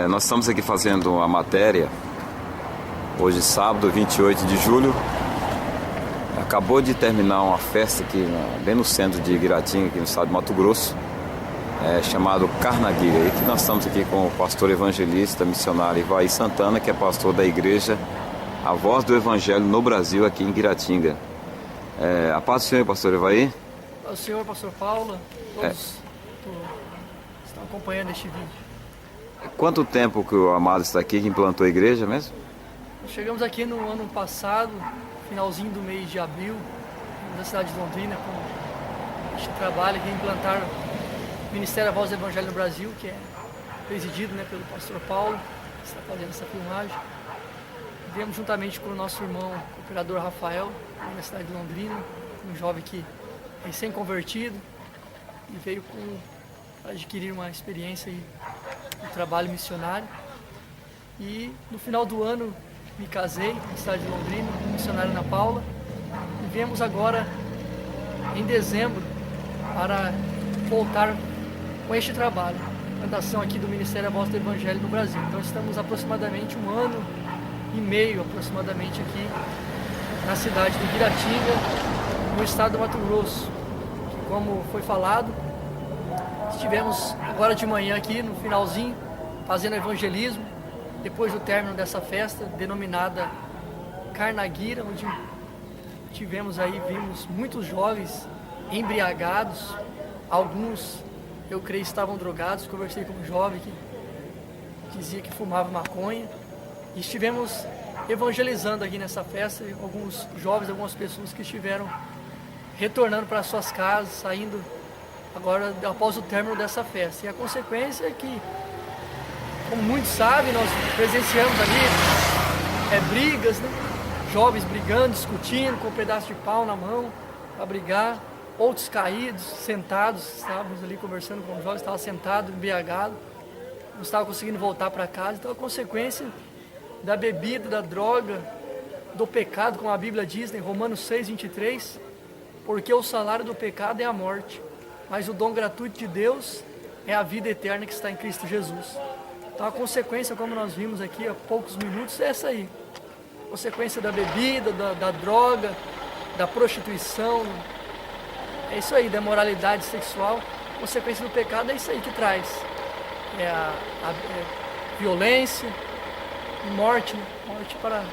Nós estamos aqui fazendo a matéria, hoje sábado, 28 de julho. Acabou de terminar uma festa aqui, bem no centro de Guiratinga, aqui no estado de Mato Grosso, chamado Carnaguira. E que nós estamos aqui com o pastor evangelista, missionário Ivaí Santana, que é pastor da igreja A Voz do Evangelho no Brasil, aqui em Guiratinga. A paz do Senhor, pastor Ivaí. O senhor, pastor Paulo, todos que estão acompanhando este vídeo. Quanto tempo que o amado está aqui, que implantou a igreja mesmo? Nós chegamos aqui no ano passado, finalzinho do mês de abril, na cidade de Londrina, com este trabalho de implantar o Ministério A Voz do Evangelho no Brasil, que é presidido pelo pastor Paulo, que está fazendo essa filmagem. Viemos juntamente com o nosso irmão, o cooperador Rafael, na cidade de Londrina, um jovem que é recém-convertido e veio para adquirir uma experiência no trabalho missionário. E no final do ano me casei na cidade de Londrina, missionário Ana Paula, e viemos agora em dezembro para voltar com este trabalho, a implantação aqui do Ministério A Voz do Evangelho no Brasil. Então estamos aproximadamente um ano e meio aproximadamente aqui na cidade de Guiratinga, no estado do Mato Grosso. Que, como foi falado, estivemos agora de manhã aqui no finalzinho fazendo evangelismo, depois do término dessa festa denominada Carnaguira, onde vimos muitos jovens embriagados, alguns, eu creio, estavam drogados. Conversei com um jovem que dizia que fumava maconha, e estivemos evangelizando aqui nessa festa alguns jovens, algumas pessoas que estiveram retornando para suas casas, saindo agora após o término dessa festa. E a consequência é que, como muitos sabem, nós presenciamos ali brigas, jovens brigando, discutindo, com um pedaço de pau na mão para brigar, outros caídos, sentados. Estávamos ali conversando com os jovens, estava sentado, embriagado, não estava conseguindo voltar para casa. Então a consequência da bebida, da droga, do pecado, como a Bíblia diz em Romanos 6:23, porque o salário do pecado é a morte, mas o dom gratuito de Deus é a vida eterna que está em Cristo Jesus. Então a consequência, como nós vimos aqui há poucos minutos, é essa aí. A consequência da bebida, da droga, da prostituição, é isso aí, da moralidade sexual. A consequência do pecado é isso aí que traz. É a violência e morte, morte para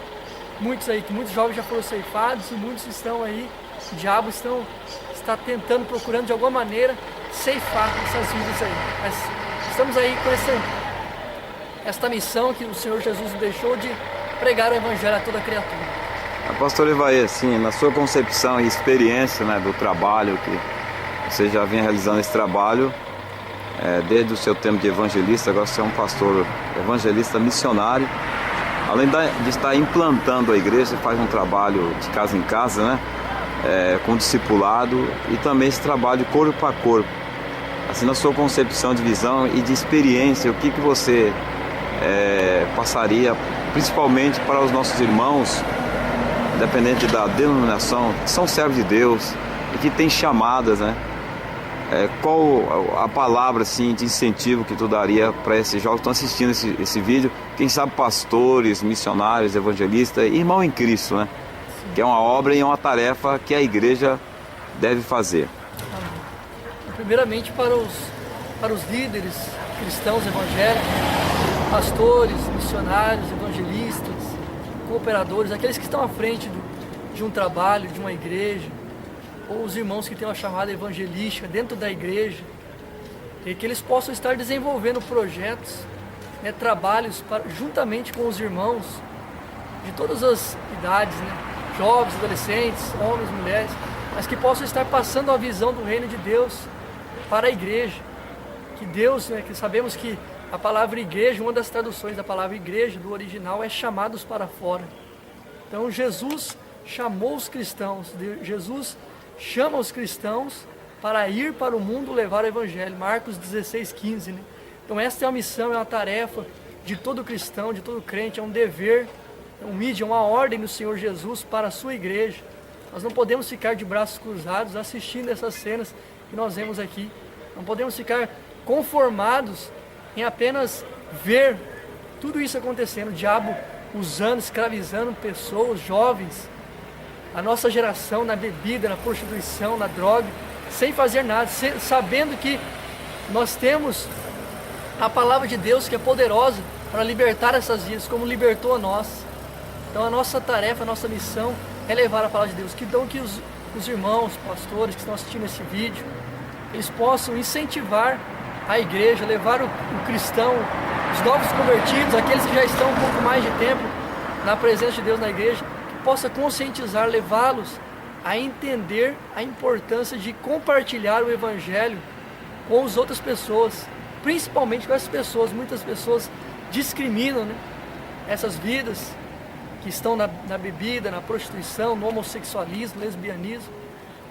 muitos aí, que muitos jovens já foram ceifados e muitos estão aí, o diabo está tentando, procurando de alguma maneira ceifar essas vidas aí. Mas estamos aí com esta missão que o Senhor Jesus nos deixou, de pregar o Evangelho a toda criatura. Pastor Ivaí, assim, na sua concepção e experiência do trabalho que você já vem realizando esse trabalho, desde o seu tempo de evangelista, agora você é um pastor evangelista missionário. Além de estar implantando a igreja, você faz um trabalho de casa em casa, com discipulado, e também esse trabalho corpo a corpo. Assim, na sua concepção de visão e de experiência, o que você passaria, principalmente para os nossos irmãos, independente da denominação, que são servos de Deus e que têm chamadas, qual a palavra assim, de incentivo que tu daria para esses jovens que estão assistindo esse vídeo? Quem sabe pastores, missionários, evangelistas, irmão em Cristo, que é uma obra e uma tarefa que a igreja deve fazer. Primeiramente para os líderes cristãos evangélicos, pastores, missionários, evangelistas, cooperadores, aqueles que estão à frente de um trabalho, de uma igreja, ou os irmãos que têm uma chamada evangelística dentro da igreja, e que eles possam estar desenvolvendo projetos, trabalhos juntamente com os irmãos de todas as idades, jovens, adolescentes, homens, mulheres, mas que possam estar passando a visão do reino de Deus para a igreja. Que Deus, que sabemos que a palavra igreja, uma das traduções da palavra igreja do original é chamados para fora. Então Jesus chamou os cristãos, Jesus chama os cristãos para ir para o mundo levar o evangelho. Marcos 16:15. Então esta é uma missão, é uma tarefa de todo cristão, de todo crente, é um dever, é um mídia, uma ordem do Senhor Jesus para a sua igreja. Nós não podemos ficar de braços cruzados assistindo essas cenas que nós vemos aqui. Não podemos ficar conformados em apenas ver tudo isso acontecendo, o diabo usando, escravizando pessoas, jovens, a nossa geração na bebida, na prostituição, na droga, sem fazer nada, sabendo que nós temos a palavra de Deus que é poderosa para libertar essas vidas, como libertou a nós. Então a nossa tarefa, a nossa missão é levar a palavra de Deus. Então que os irmãos, pastores que estão assistindo esse vídeo, eles possam incentivar a igreja, levar o cristão, os novos convertidos, aqueles que já estão um pouco mais de tempo na presença de Deus na igreja, que possa conscientizar, levá-los a entender a importância de compartilhar o evangelho com as outras pessoas, principalmente com essas pessoas. Muitas pessoas discriminam, né, essas vidas que estão na bebida, na prostituição, no homossexualismo, lesbianismo.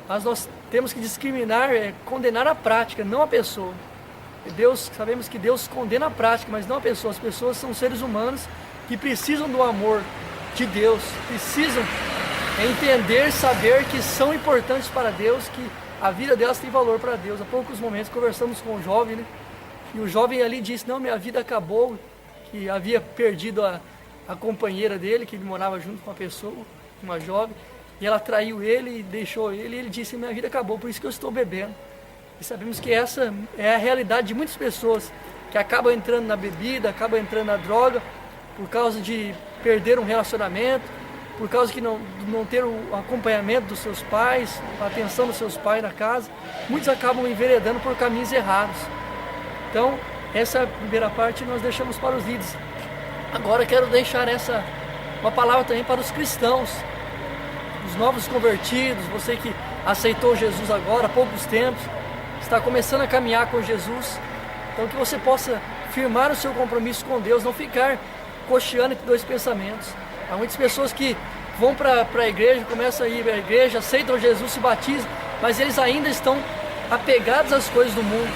Mas nós temos que discriminar, condenar a prática, não a pessoa. Sabemos que Deus condena a prática, mas não a pessoa. As pessoas são seres humanos que precisam do amor de Deus, precisam entender, saber que são importantes para Deus, que a vida delas tem valor para Deus. Há poucos momentos conversamos com um jovem, né? E o jovem ali disse: não, minha vida acabou, que havia perdido a companheira dele, que ele morava junto com uma pessoa, uma jovem, e ela traiu ele e deixou ele, e ele disse: minha vida acabou, por isso que eu estou bebendo. E sabemos que essa é a realidade de muitas pessoas que acabam entrando na bebida, acabam entrando na droga, por causa de perder um relacionamento, por causa de não ter o acompanhamento dos seus pais, a atenção dos seus pais na casa. Muitos acabam enveredando por caminhos errados. Então, essa primeira parte nós deixamos para os líderes. Agora quero deixar uma palavra também para os cristãos, os novos convertidos, você que aceitou Jesus agora há poucos tempos, está começando a caminhar com Jesus. Então que você possa firmar o seu compromisso com Deus, não ficar cocheando entre dois pensamentos. Há muitas pessoas que vão para a igreja, começam a ir à igreja, aceitam Jesus, se batizam, mas eles ainda estão apegados às coisas do mundo.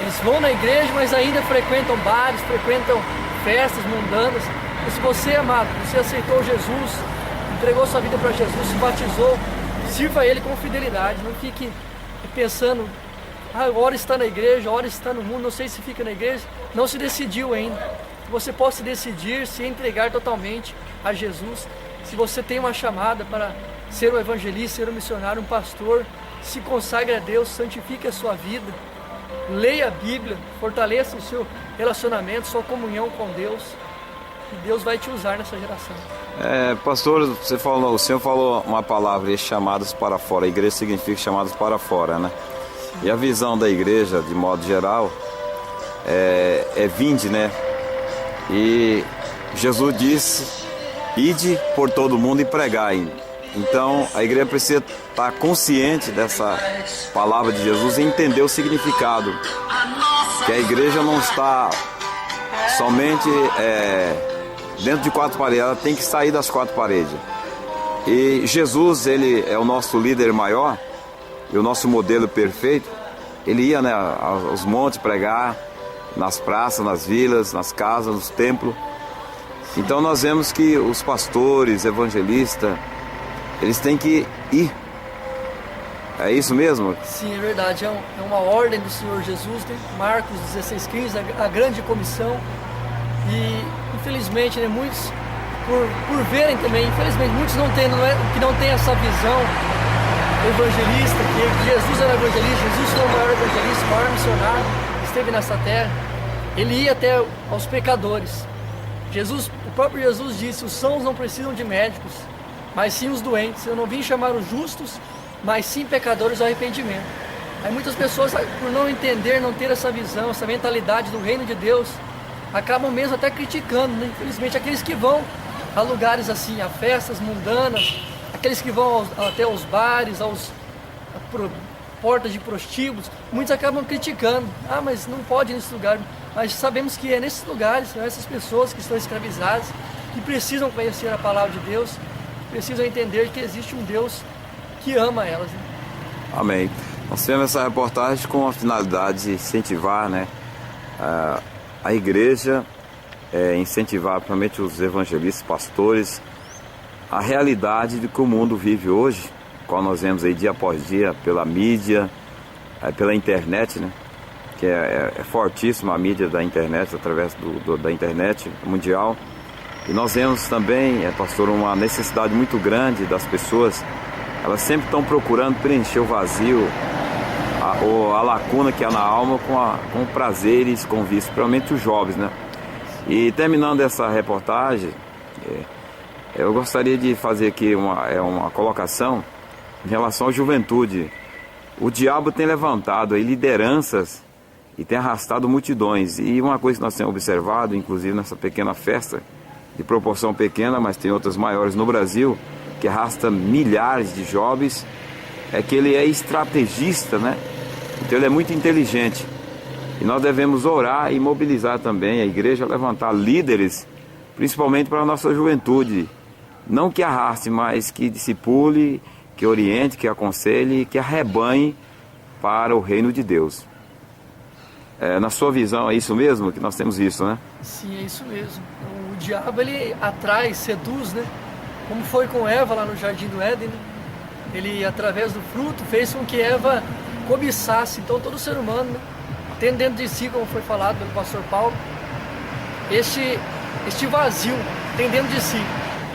Eles vão na igreja, mas ainda frequentam bares, frequentam festas mundanas. E se você, amado, você aceitou Jesus, entregou sua vida para Jesus, se batizou, sirva Ele com fidelidade. Não fique pensando: hora está na igreja, hora está no mundo, não sei se fica na igreja. Não se decidiu ainda. Que você possa decidir se entregar totalmente a Jesus. Se você tem uma chamada para ser um evangelista, ser um missionário, um pastor, se consagre a Deus, santifique a sua vida, leia a Bíblia, fortaleça o seu relacionamento, sua comunhão com Deus, e Deus vai te usar nessa geração. Pastor, o senhor falou uma palavra, chamados para fora. A igreja significa chamados para fora, né? E a visão da igreja, de modo geral, é vinde, né? E Jesus disse: ide por todo mundo e pregai. Então a igreja precisa estar consciente dessa palavra de Jesus e entender o significado. Que a igreja não está somente dentro de quatro paredes, ela tem que sair das quatro paredes. E Jesus, Ele é o nosso líder maior e o nosso modelo perfeito. Ele ia, né, aos montes pregar, nas praças, nas vilas, nas casas, nos templos. Então nós vemos que os pastores, evangelistas, eles têm que ir. É isso mesmo? Sim, é verdade. É uma ordem do Senhor Jesus, né? Marcos 16:15, a grande comissão. E infelizmente, né, muitos, por verem também, infelizmente muitos que não tem essa visão evangelista, que Jesus era evangelista, Jesus foi o maior evangelista, o maior missionário que esteve nessa terra. Ele ia até aos pecadores. O próprio Jesus disse: os sãos não precisam de médicos, mas sim os doentes. Eu não vim chamar os justos, mas sim pecadores ao arrependimento. Aí muitas pessoas, por não entender, não ter essa visão, essa mentalidade do reino de Deus, acabam mesmo até criticando, né? Infelizmente, aqueles que vão a lugares assim, a festas mundanas, aqueles que vão até aos bares, portas de prostíbulos, muitos acabam criticando: mas não pode ir nesse lugar. Mas sabemos que é nesses lugares, são essas pessoas que estão escravizadas, que precisam conhecer a palavra de Deus, precisam entender que existe um Deus que ama elas, né? Amém. Nós temos essa reportagem com a finalidade de incentivar, né, a igreja, incentivar principalmente os evangelistas, pastores, a realidade de que o mundo vive hoje, qual nós vemos aí dia após dia pela mídia, pela internet, né? que é fortíssima a mídia da internet, através da internet mundial. E nós vemos também, pastor, uma necessidade muito grande das pessoas. Elas sempre estão procurando preencher o vazio, a lacuna que há na alma com prazeres, com vícios, principalmente os jovens, né? E terminando essa reportagem, eu gostaria de fazer aqui uma colocação em relação à juventude. O diabo tem levantado aí lideranças e tem arrastado multidões. E uma coisa que nós temos observado, inclusive nessa pequena festa, de proporção pequena, mas tem outras maiores no Brasil, que arrasta milhares de jovens, é que ele é estrategista, né? Então ele é muito inteligente. E nós devemos orar e mobilizar também a igreja a levantar líderes, principalmente para a nossa juventude. Não que arraste, mas que discipule, que oriente, que aconselhe, que arrebanhe para o reino de Deus. Na sua visão, é isso mesmo que nós temos visto, né? Sim, é isso mesmo. O diabo, ele atrai, seduz, né? Como foi com Eva lá no Jardim do Éden, né? Ele, através do fruto, fez com que Eva cobiçasse. Então, todo ser humano, né, tem dentro de si, como foi falado pelo pastor Paulo, este vazio tem dentro de si.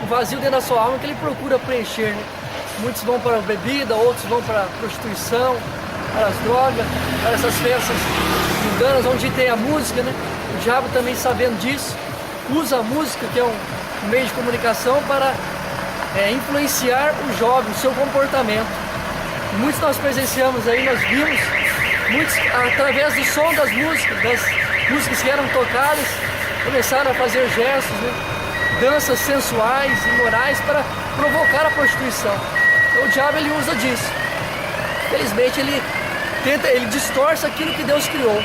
O vazio dentro da sua alma que ele procura preencher, né? Muitos vão para a bebida, outros vão para a prostituição, para as drogas, para essas festas mundanas onde tem a música, né? O diabo também, sabendo disso, usa a música, que é um meio de comunicação, para influenciar o jovem, o seu comportamento. Muitos nós presenciamos aí, nós vimos, muitos através do som das músicas que eram tocadas, começaram a fazer gestos, né? Danças sensuais, imorais, para provocar a prostituição. Então o diabo, ele usa disso. Infelizmente ele distorce aquilo que Deus criou.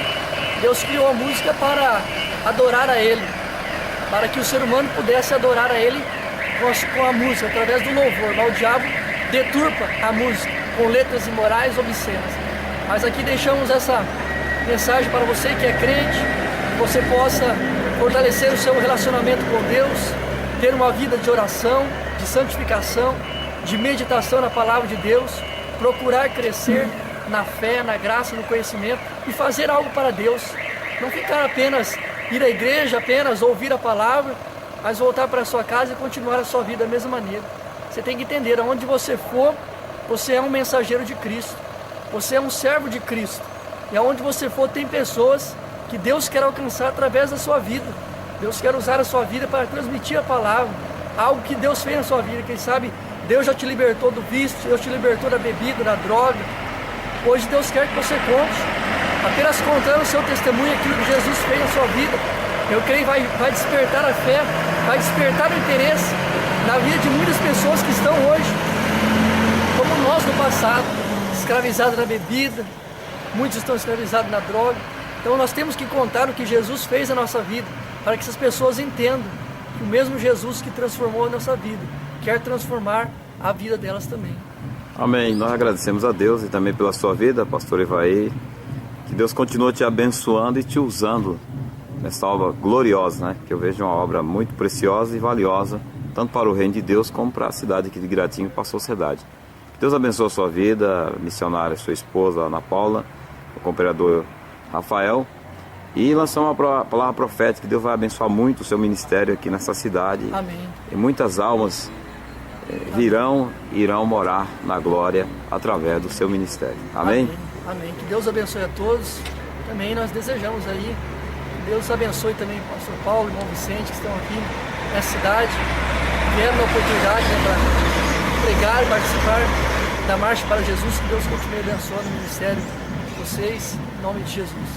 Deus criou a música para adorar a Ele, para que o ser humano pudesse adorar a Ele com a música, através do louvor. Mas o diabo deturpa a música com letras imorais, obscenas. Mas aqui deixamos essa mensagem para você que é crente, que você possa fortalecer o seu relacionamento com Deus, ter uma vida de oração, de santificação, de meditação na palavra de Deus, procurar crescer na fé, na graça, no conhecimento e fazer algo para Deus. Não ficar apenas, ir à igreja, apenas ouvir a palavra, mas voltar para a sua casa e continuar a sua vida da mesma maneira. Você tem que entender, aonde você for, você é um mensageiro de Cristo, você é um servo de Cristo. E aonde você for, tem pessoas que Deus quer alcançar através da sua vida. Deus quer usar a sua vida para transmitir a palavra, algo que Deus fez na sua vida. Quem sabe Deus já te libertou do vício, Deus te libertou da bebida, da droga. Hoje Deus quer que você conte, apenas contando o seu testemunho, aquilo que Jesus fez na sua vida. Eu creio que vai despertar a fé, vai despertar o interesse na vida de muitas pessoas que estão hoje, como nós no passado, escravizados na bebida, muitos estão escravizados na droga. Então nós temos que contar o que Jesus fez na nossa vida, para que essas pessoas entendam que o mesmo Jesus que transformou a nossa vida, quer transformar a vida delas também. Amém. Nós agradecemos a Deus e também pela sua vida, pastor Evaí. Que Deus continue te abençoando e te usando nessa obra gloriosa, né? Que eu vejo uma obra muito preciosa e valiosa, tanto para o reino de Deus como para a cidade aqui de Gratinho e para a sociedade. Que Deus abençoe a sua vida, a missionária, sua esposa, Ana Paula, o cooperador Rafael. E lançar uma palavra profética, que Deus vai abençoar muito o seu ministério aqui nessa cidade. Amém. E muitas almas irão morar na glória através do seu ministério. Amém? Amém. Amém. Que Deus abençoe a todos. Também nós desejamos aí, que Deus abençoe também o pastor Paulo e o irmão Vicente, que estão aqui nessa cidade, vieram na oportunidade, né, para pregar e participar da Marcha para Jesus. Que Deus continue abençoando o ministério de vocês, em nome de Jesus.